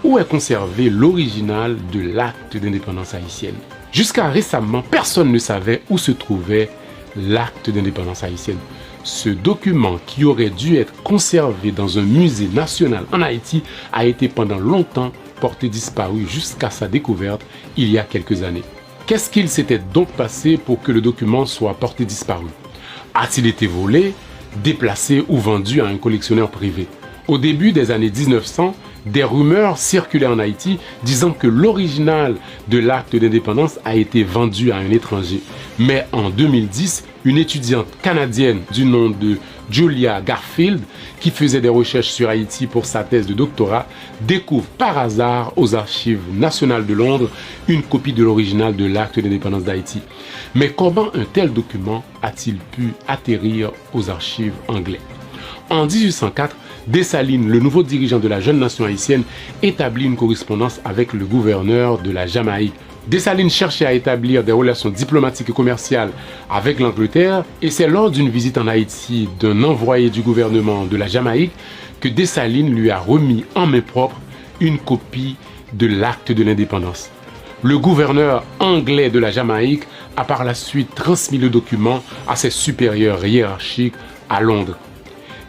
où est conservé l'original de l'acte d'indépendance haïtienne. Jusqu'à récemment, personne ne savait où se trouvait l'acte d'indépendance haïtienne. Ce document, qui aurait dû être conservé dans un musée national en Haïti, a été pendant longtemps porté disparu jusqu'à sa découverte il y a quelques années. Qu'est-ce qu'il s'était donc passé pour que le document soit porté disparu? A-t-il été volé, déplacé ou vendu à un collectionneur privé? Au début des années 1900, des rumeurs circulaient en Haïti disant que l'original de l'acte d'indépendance a été vendu à un étranger. Mais en 2010, une étudiante canadienne du nom de Julia Garfield, qui faisait des recherches sur Haïti pour sa thèse de doctorat, découvre par hasard aux Archives nationales de Londres une copie de l'original de l'acte d'indépendance d'Haïti. Mais comment un tel document a-t-il pu atterrir aux archives anglaises? En 1804, Dessalines, le nouveau dirigeant de la jeune nation haïtienne, établit une correspondance avec le gouverneur de la Jamaïque. Dessalines cherchait à établir des relations diplomatiques et commerciales avec l'Angleterre, et c'est lors d'une visite en Haïti d'un envoyé du gouvernement de la Jamaïque que Dessalines lui a remis en main propre une copie de l'acte de l'indépendance. Le gouverneur anglais de la Jamaïque a par la suite transmis le document à ses supérieurs hiérarchiques à Londres.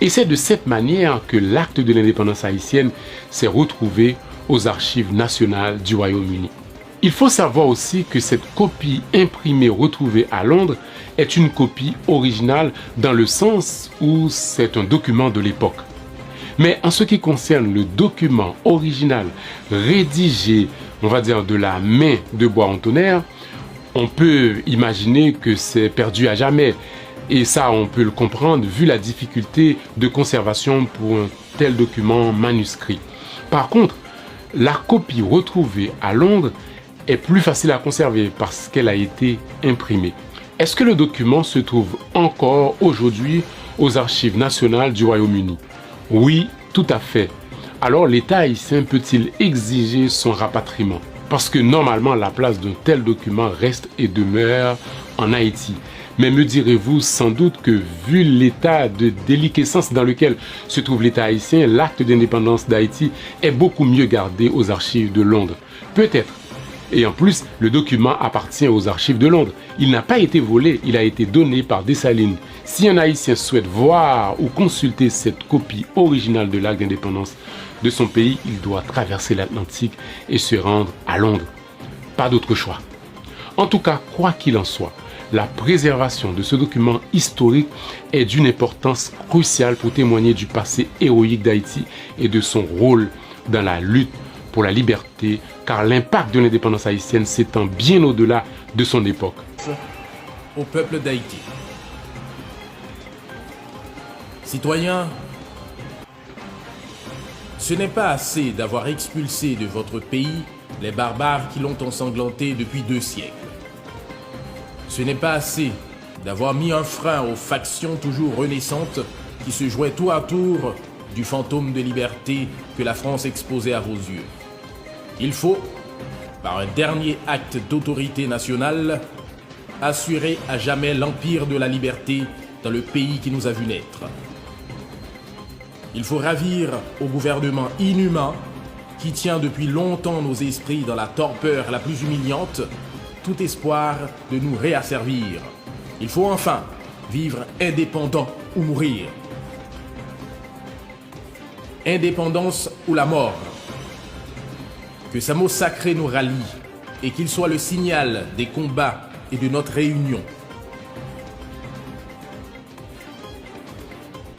Et c'est de cette manière que l'acte de l'indépendance haïtienne s'est retrouvé aux archives nationales du Royaume-Uni. Il faut savoir aussi que cette copie imprimée retrouvée à Londres est une copie originale dans le sens où c'est un document de l'époque. Mais en ce qui concerne le document original rédigé, on va dire de la main de Bois-en-Tonnerre, on peut imaginer que c'est perdu à jamais. Et ça, on peut le comprendre vu la difficulté de conservation pour un tel document manuscrit. Par contre, la copie retrouvée à Londres est plus facile à conserver parce qu'elle a été imprimée. Est-ce que le document se trouve encore aujourd'hui aux archives nationales du Royaume-Uni? Oui, tout à fait. Alors l'État haïtien peut-il exiger son rapatriement? Parce que normalement, la place d'un tel document reste et demeure en Haïti. Mais me direz-vous sans doute que vu l'état de déliquescence dans lequel se trouve l'État haïtien, l'acte d'indépendance d'Haïti est beaucoup mieux gardé aux archives de Londres. Peut-être. Et en plus, le document appartient aux archives de Londres. Il n'a pas été volé, il a été donné par Dessalines. Si un Haïtien souhaite voir ou consulter cette copie originale de l'acte d'indépendance de son pays, il doit traverser l'Atlantique et se rendre à Londres. Pas d'autre choix. En tout cas, quoi qu'il en soit, la préservation de ce document historique est d'une importance cruciale pour témoigner du passé héroïque d'Haïti et de son rôle dans la lutte pour la liberté, car l'impact de l'indépendance haïtienne s'étend bien au-delà de son époque. Au peuple d'Haïti. Citoyens, ce n'est pas assez d'avoir expulsé de votre pays les barbares qui l'ont ensanglanté depuis 2 siècles. Ce n'est pas assez d'avoir mis un frein aux factions toujours renaissantes qui se jouaient tour à tour du fantôme de liberté que la France exposait à vos yeux. Il faut, par un dernier acte d'autorité nationale, assurer à jamais l'empire de la liberté dans le pays qui nous a vu naître. Il faut ravir au gouvernement inhumain qui tient depuis longtemps nos esprits dans la torpeur la plus humiliante tout espoir de nous réasservir. Il faut enfin vivre indépendant ou mourir. Indépendance ou la mort. Que ce mot sacré nous rallie et qu'il soit le signal des combats et de notre réunion.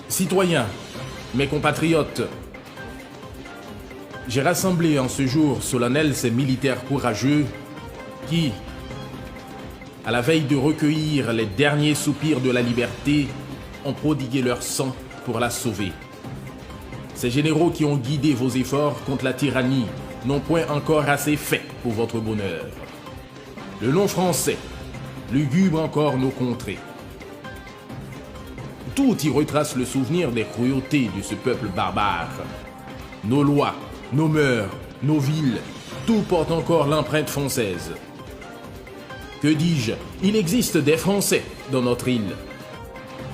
Citoyens, mes compatriotes, j'ai rassemblé en ce jour solennel ces militaires courageux qui, à la veille de recueillir les derniers soupirs de la liberté, ont prodigué leur sang pour la sauver. Ces généraux qui ont guidé vos efforts contre la tyrannie n'ont point encore assez fait pour votre bonheur. Le nom français lugubre encore nos contrées. Tout y retrace le souvenir des cruautés de ce peuple barbare. Nos lois, nos mœurs, nos villes, tout porte encore l'empreinte française. Que dis-je? Il existe des Français dans notre île.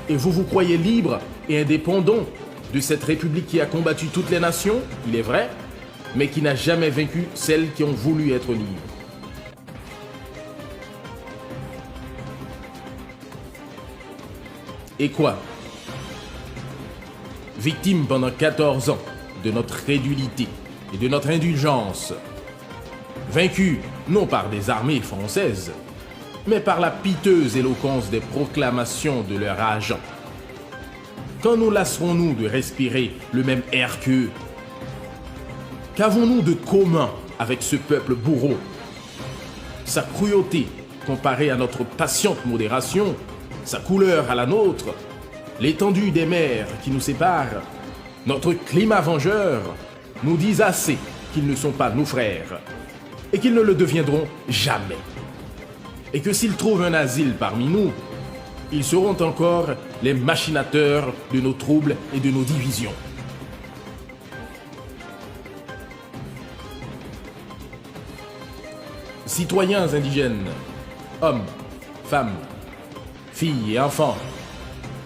Et vous vous croyez libre et indépendant de cette république qui a combattu toutes les nations, il est vrai, mais qui n'a jamais vaincu celles qui ont voulu être libres. Et quoi? Victime pendant 14 ans de notre crédulité et de notre indulgence. Vaincu non par des armées françaises, mais par la piteuse éloquence des proclamations de leurs agents. Quand nous lasserons-nous de respirer le même air qu'eux? Qu'avons-nous de commun avec ce peuple bourreau? Sa cruauté comparée à notre patiente modération, sa couleur à la nôtre, l'étendue des mers qui nous séparent, notre climat vengeur, nous disent assez qu'ils ne sont pas nos frères et qu'ils ne le deviendront jamais. Et que s'ils trouvent un asile parmi nous, ils seront encore les machinateurs de nos troubles et de nos divisions. Citoyens indigènes, hommes, femmes, filles et enfants,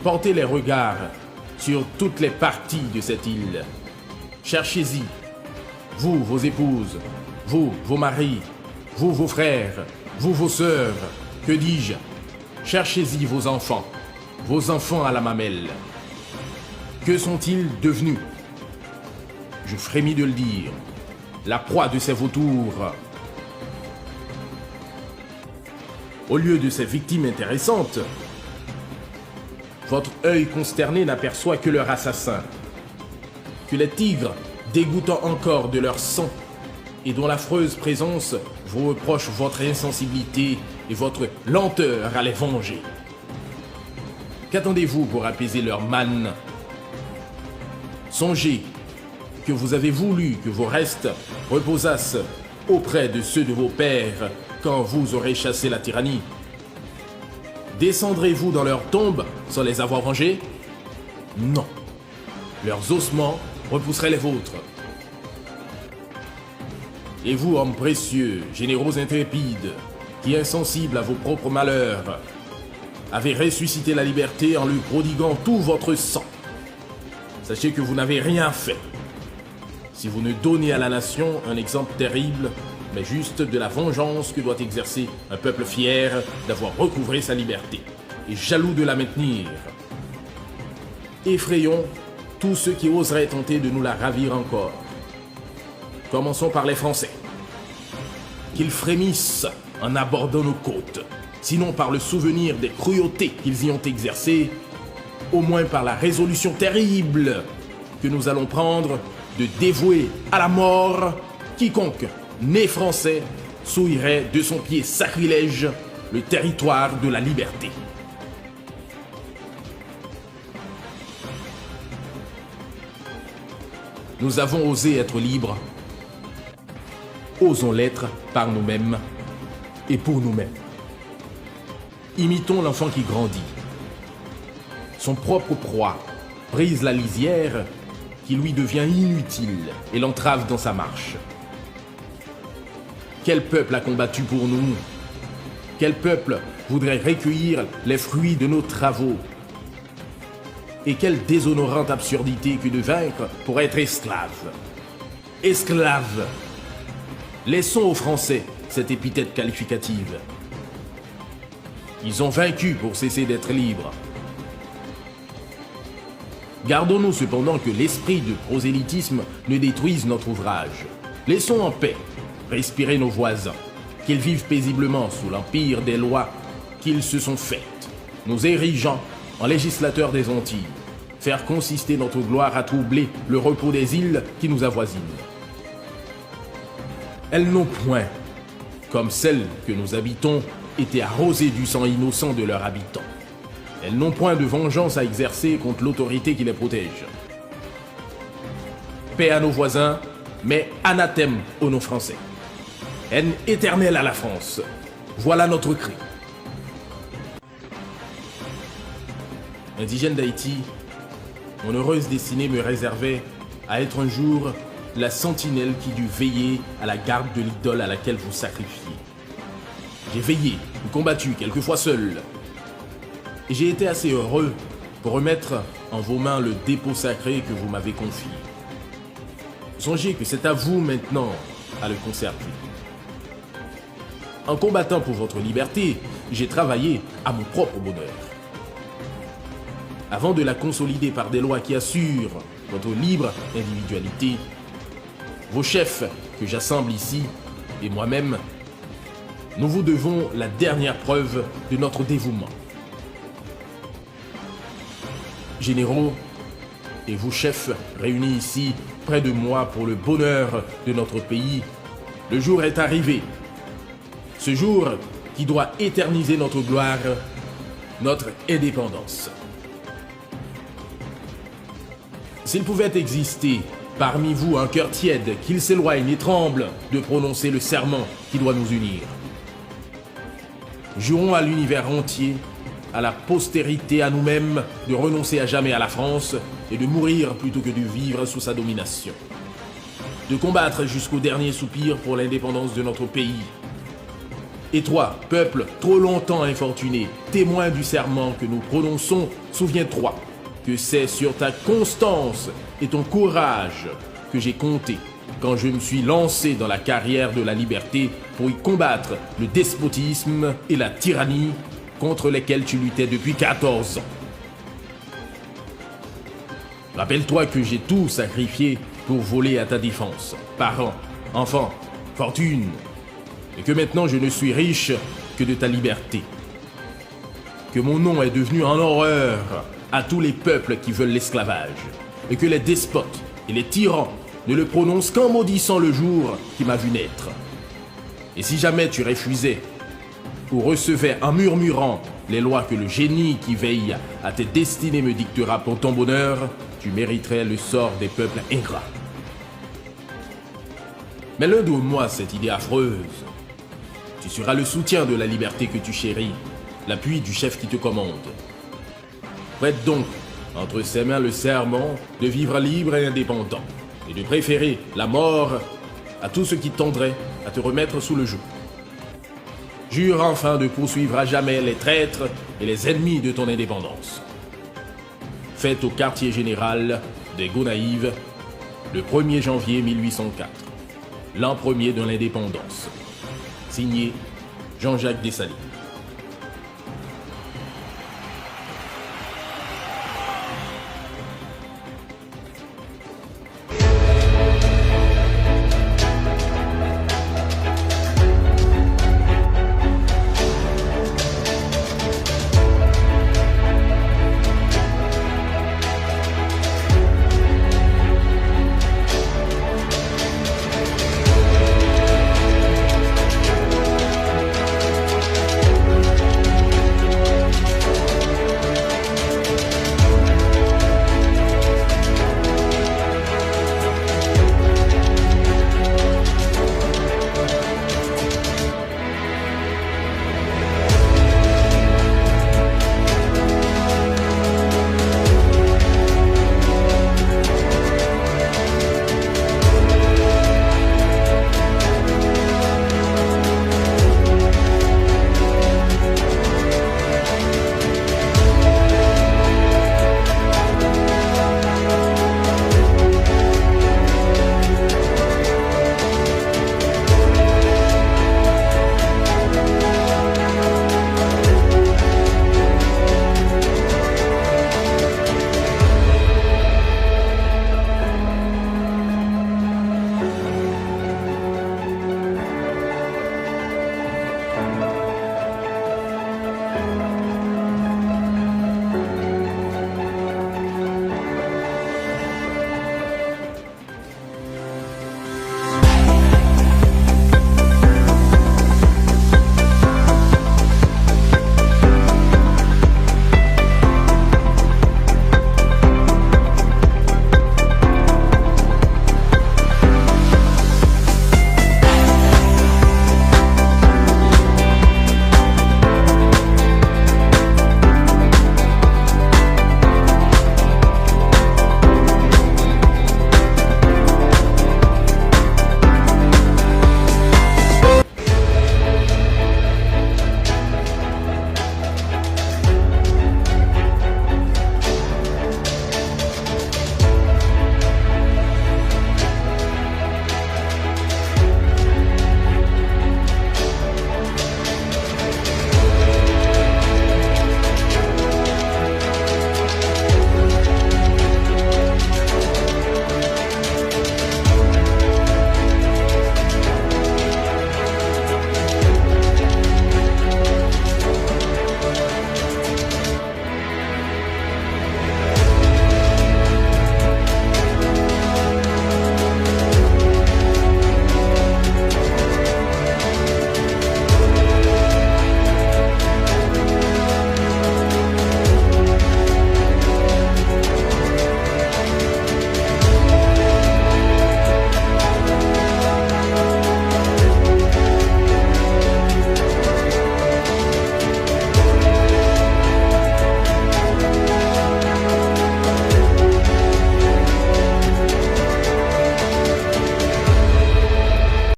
portez les regards sur toutes les parties de cette île. Cherchez-y, vous, vos épouses, vous, vos maris, vous, vos frères, vous, vos sœurs, que dis-je? Cherchez-y vos enfants à la mamelle. Que sont-ils devenus? Je frémis de le dire, la proie de ces vautours. Au lieu de ces victimes intéressantes, votre œil consterné n'aperçoit que leur assassin, que les tigres, dégoûtant encore de leur sang et dont l'affreuse présence vous reproche votre insensibilité et votre lenteur à les venger. Qu'attendez-vous pour apaiser leur manne? Songez que vous avez voulu que vos restes reposassent auprès de ceux de vos pères quand vous aurez chassé la tyrannie. Descendrez-vous dans leurs tombes sans les avoir vengés? Non. Leurs ossements repousseraient les vôtres. Et vous, hommes précieux, généraux intrépides, qui, insensibles à vos propres malheurs, avez ressuscité la liberté en lui prodiguant tout votre sang. Sachez que vous n'avez rien fait. Si vous ne donnez à la nation un exemple terrible, mais juste de la vengeance que doit exercer un peuple fier d'avoir recouvré sa liberté, et jaloux de la maintenir. Effrayons tous ceux qui oseraient tenter de nous la ravir encore. Commençons par les Français. Qu'ils frémissent en abordant nos côtes, sinon par le souvenir des cruautés qu'ils y ont exercées, au moins par la résolution terrible que nous allons prendre de dévouer à la mort quiconque, né français, souillerait de son pied sacrilège le territoire de la liberté. Nous avons osé être libres. Osons l'être par nous-mêmes et pour nous-mêmes. Imitons l'enfant qui grandit. Son propre proie brise la lisière qui lui devient inutile et l'entrave dans sa marche. Quel peuple a combattu pour nous? Quel peuple voudrait recueillir les fruits de nos travaux? Et quelle déshonorante absurdité que de vaincre pour être esclave. Esclave! Laissons aux Français cette épithète qualificative. Ils ont vaincu pour cesser d'être libres. Gardons-nous cependant que l'esprit de prosélytisme ne détruise notre ouvrage. Laissons en paix respirer nos voisins, qu'ils vivent paisiblement sous l'empire des lois qu'ils se sont faites, nous érigeant en législateurs des Antilles, faire consister notre gloire à troubler le repos des îles qui nous avoisinent. Elles n'ont point, comme celles que nous habitons, été arrosées du sang innocent de leurs habitants. Elles n'ont point de vengeance à exercer contre l'autorité qui les protège. Paix à nos voisins, mais anathème aux non-français. Haine éternelle à la France. Voilà notre cri. Indigène d'Haïti, mon heureuse destinée me réservait à être un jour la sentinelle qui dut veiller à la garde de l'idole à laquelle vous sacrifiez. J'ai veillé, combattu, quelquefois seul. Et j'ai été assez heureux pour remettre en vos mains le dépôt sacré que vous m'avez confié. Songez que c'est à vous maintenant à le conserver. En combattant pour votre liberté, j'ai travaillé à mon propre bonheur. Avant de la consolider par des lois qui assurent votre libre individualité, vos chefs que j'assemble ici et moi-même, nous vous devons la dernière preuve de notre dévouement. Généraux et vous chefs réunis ici près de moi pour le bonheur de notre pays, le jour est arrivé. Ce jour qui doit éterniser notre gloire, notre indépendance. S'il pouvait exister parmi vous un cœur tiède, qu'il s'éloigne et tremble de prononcer le serment qui doit nous unir. Jurons à l'univers entier, à la postérité, à nous-mêmes, de renoncer à jamais à la France et de mourir plutôt que de vivre sous sa domination. De combattre jusqu'au dernier soupir pour l'indépendance de notre pays. Et toi, peuple trop longtemps infortuné, témoin du serment que nous prononçons, souviens-toi que c'est sur ta constance et ton courage que j'ai compté quand je me suis lancé dans la carrière de la liberté pour y combattre le despotisme et la tyrannie contre lesquels tu luttais depuis 14 ans. Rappelle-toi que j'ai tout sacrifié pour voler à ta défense, parents, enfants, fortune, et que maintenant je ne suis riche que de ta liberté. Que mon nom est devenu en horreur à tous les peuples qui veulent l'esclavage, et que les despotes et les tyrans ne le prononcent qu'en maudissant le jour qui m'a vu naître. Et si jamais tu refusais ou recevais en murmurant les lois que le génie qui veille à tes destinées me dictera pour ton bonheur, tu mériterais le sort des peuples ingrats. Mais l'un de moi cette idée affreuse. Tu seras le soutien de la liberté que tu chéris, l'appui du chef qui te commande. Prête donc entre ses mains le serment de vivre libre et indépendant, et de préférer la mort à tout ce qui tendrait à te remettre sous le joug. Jure enfin de poursuivre à jamais les traîtres et les ennemis de ton indépendance. Fête au quartier général des Gonaïves, le 1er janvier 1804, l'an premier de l'indépendance. Signé Jean-Jacques Dessalines.